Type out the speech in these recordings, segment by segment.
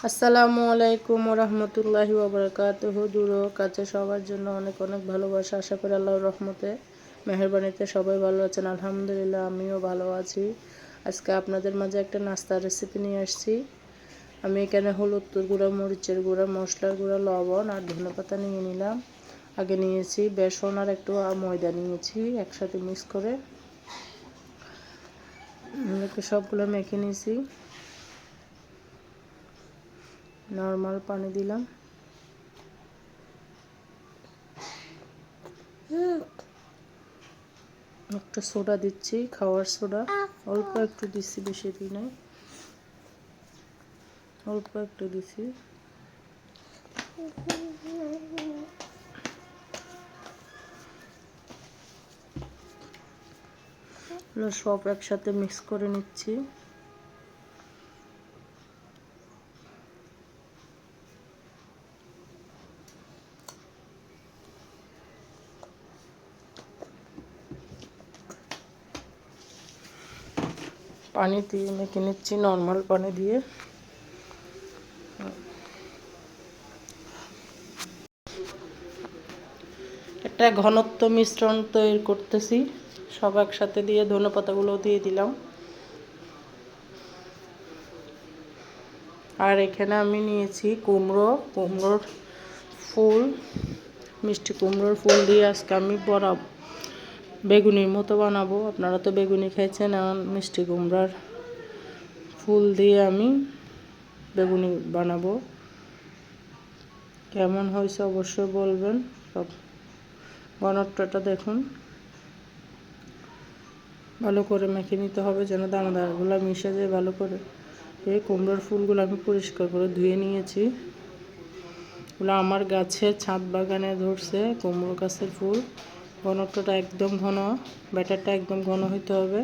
আসসালামু আলাইকুম রহমতুল্লাহি ওয়াবারাকাতুহু। দূর ও কাছে সবার জন্য অনেক অনেক ভালোবাসা। আশা করি আল্লাহর রহমতে মেহেরবানিতে সবাই ভালো আছেন। আলহামদুলিল্লাহ আমিও ভালো আছি। আজকে আপনাদের মাঝে একটা নাস্তার রেসিপি নিয়ে আসছি। আমি এখানে হলুদ গুঁড়া, মরিচের গুঁড়া, মশলার গুঁড়া, লবণ আর ধনেপাতা নিয়ে নিলাম। আগে নিয়েছি বেসন আর একটু ময়দা নিয়েছি, একসাথে মিক্স করে সবগুলো মেখে নিয়েছি। নর্মাল পানি দিলাম, একটা সোডা দিচ্ছি, খাওয়ার সোডা অল্প একটু দিচ্ছি, বেশি দিই নাই, অল্প একটু দিচ্ছি। সব একসাথে মিক্স করে নিচ্ছি। পানি দিয়ে মেখে নিচ্ছি, নর্মাল পানি দিয়ে। একটা ঘনত্ব মিশ্রণ তৈরি করতেছি, সব একসাথে দিয়ে ধনেপাতাগুলো দিয়ে দিলাম। আর এখানে আমি নিয়েছি কুমড়োর ফুল, মিষ্টি কুমড়োর ফুল দিয়ে আজকে আমি বড়া বেগুনির মতো বানাবো। আপনারা তো বেগুনি খাইছেন, এখন মিষ্টি কুমড়ার ফুল দিয়ে আমি বেগুনি বানাবো। কেমন হয়েছে অবশ্যই বলবেন। সব ঘনত্বটা দেখুন, ভালো করে মেখে নিতে হবে যেন দানাদারগুলো মিশে যায় ভালো করে। এই কুমড়োর ফুলগুলো আমি পরিষ্কার করে ধুয়ে নিয়েছি। এগুলো আমার গাছের ছাদ বাগানে ধরছে কুমড়ো গাছের ফুল। ঘনত্বটা একদম ঘন, ব্যাটারটা একদম ঘন হইতে হবে।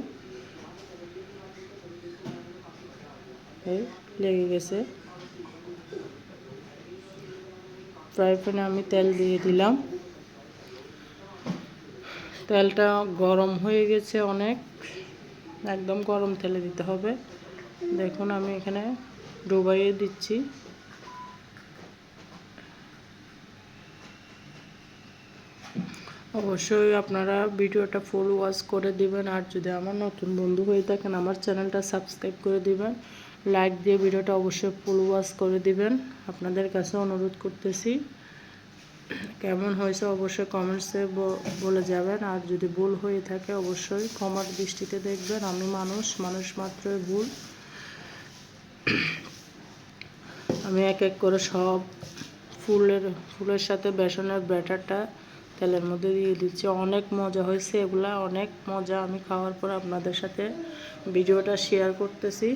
এই লেগে গেছে। ফ্রাই প্যানে আমি তেল দিয়ে দিলাম। তেলটা গরম হয়ে গেছে অনেক, একদম গরম তেলে দিতে হবে। দেখুন আমি এখানে ডুবাইয়ে দিচ্ছি। অবশ্যই আপনারা ভিডিওটা ফুল ওয়াচ করে দিবেন। আর যদি আমার নতুন বন্ধু হয়ে থাকেন আমার চ্যানেলটা সাবস্ক্রাইব করে দিবেন, লাইক দিয়ে ভিডিওটা অবশ্যই ফুল ওয়াচ করে দিবেন। আপনাদের কাছে অনুরোধ করতেছি। কেমন হয়েছে অবশ্যই কমেন্টসে বলে যাবেন। আর যদি ভুল হয়ে থাকে অবশ্যই ক্ষমার দৃষ্টিতে দেখবেন। আমি মানুষ মাত্রই ভুল। আমি এক এক করে সব ফুলের সাথে বেসনের ব্যাটারটা তেলের মধ্যে দিয়ে দিচ্ছি। অনেক মজা হয়েছে এগুলা, অনেক মজা। আমি খাওয়ার পর আপনাদের সাথে ভিডিওটা শেয়ার করতেছি।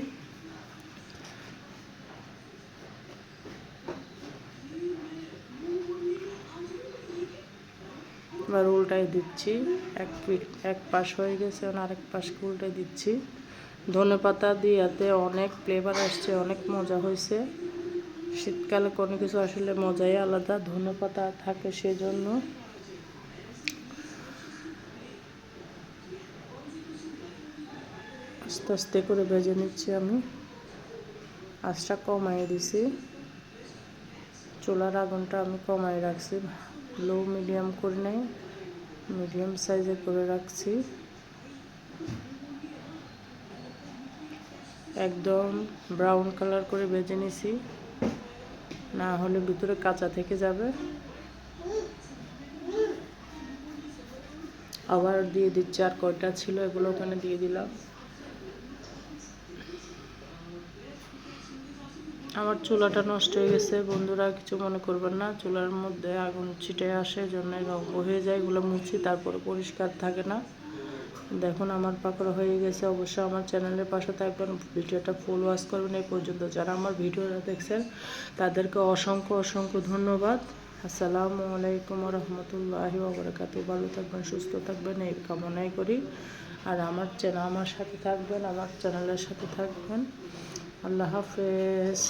এবার উল্টাই দিচ্ছি। এক পাশ হয়ে গেছে, আরেক পাশকে উল্টাই দিচ্ছি। ধনেপাতা দিয়াতে অনেক ফ্লেভার আসছে, অনেক মজা হয়েছে। শীতকালে কোনো কিছু আসলে মজাই আলাদা, ধনেপাতা থাকে সেজন্য। আস্তে আস্তে করে ভেজে নিচ্ছি আমি। আঁচটা কমাই দিছি, চুলার আগুনটা আমি কমাই রাখছি, লো মিডিয়াম করে নেই, মিডিয়াম সাইজে করে রাখছি। একদম ব্রাউন কালার করে ভেজে নিছি, না হলে ভিতরে কাঁচা থেকে যাবে। আবার দিয়ে দিচ্ছি, আর কয়টা ছিল এগুলো ওখানে দিয়ে দিলাম। আমার চুলাটা নষ্ট হয়ে গেছে বন্ধুরা, কিছু মনে করবেন না। চুলার মধ্যে আগুন ছিটে আসে, জন্য রঙ হয়ে যায়, এগুলো মুছি তারপরে পরিষ্কার থাকে না। দেখুন আমার পাকড়া হয়ে গেছে। অবশ্যই আমার চ্যানেলের পাশে থাকবেন, ভিডিওটা ফুল ওয়াচ করবেন। এই পর্যন্ত যারা আমার ভিডিওটা দেখছেন তাদেরকে অসংখ্য অসংখ্য ধন্যবাদ। আসসালামু আলাইকুম রহমতুল্লাহি ওয়াবারাকাতুহু। ভালো থাকবেন, সুস্থ থাকবেন এই কামনাই করি। আর আমার সাথে থাকবেন, আমার চ্যানেলের সাথে থাকবেন। আল্লাহ হাফেজ।